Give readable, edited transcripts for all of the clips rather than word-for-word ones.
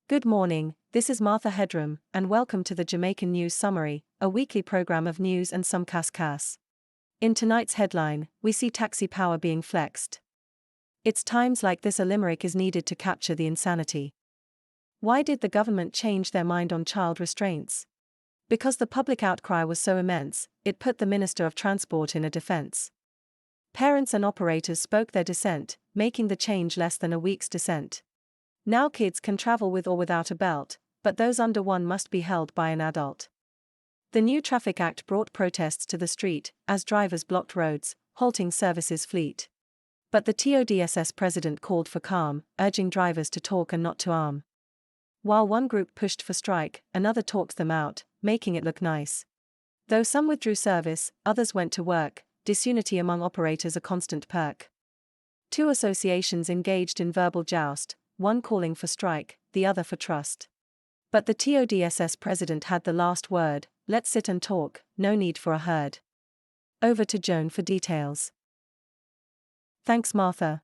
Good morning, this is Martha Headroom, and welcome to the Jamaican News Summary, a weekly program of news and some cas. In tonight's headline, we see taxi power being flexed. It's times like this a limerick is needed to capture the insanity. Why did the government change their mind on child restraints? Because the public outcry was so immense, it put the Minister of Transport in a defense. Parents and operators spoke their dissent, making the change less than a week's dissent. Now kids can travel with or without a belt, but those under one must be held by an adult. The new Traffic Act brought protests to the street, as drivers blocked roads, halting services fleet. But the TODSS president called for calm, urging drivers to talk and not to arm. While one group pushed for strike, another talked them out, making it look nice. Though some withdrew service, others went to work, disunity among operators a constant perk. Two associations engaged in verbal joust, one calling for strike, the other for trust. But the TODSS president had the last word: let's sit and talk, no need for a herd. Over to Joan for details. Thanks, Martha.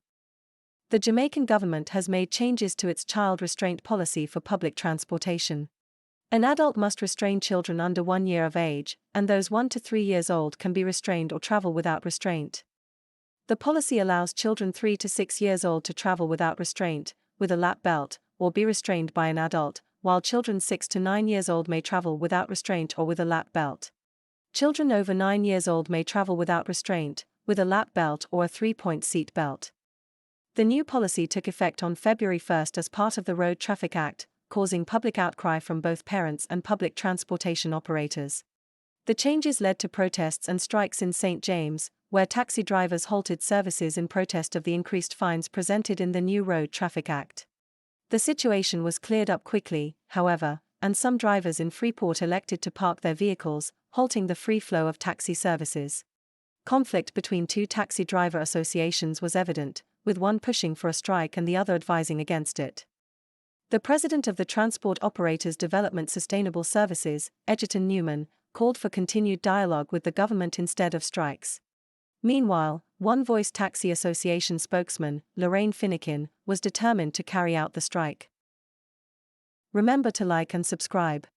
The Jamaican government has made changes to its child restraint policy for public transportation. An adult must restrain children under 1 year of age, and those 1 to 3 years old can be restrained or travel without restraint. The policy allows children 3 to 6 years old to travel without restraint, with a lap belt, or be restrained by an adult, while children 6 to 9 years old may travel without restraint or with a lap belt. Children over 9 years old may travel without restraint, with a lap belt or a 3-point seat belt. The new policy took effect on February 1 as part of the Road Traffic Act, causing public outcry from both parents and public transportation operators. The changes led to protests and strikes in St. James, where taxi drivers halted services in protest of the increased fines presented in the new Road Traffic Act. The situation was cleared up quickly, however, and some drivers in Freeport elected to park their vehicles, halting the free flow of taxi services. Conflict between two taxi driver associations was evident, with one pushing for a strike and the other advising against it. The president of the Transport Operators Development Sustainable Services, Egerton Newman, called for continued dialogue with the government instead of strikes. Meanwhile, One Voice Taxi Association spokesman, Lorraine Finnekin, was determined to carry out the strike. Remember to like and subscribe.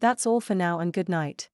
That's all for now and good night.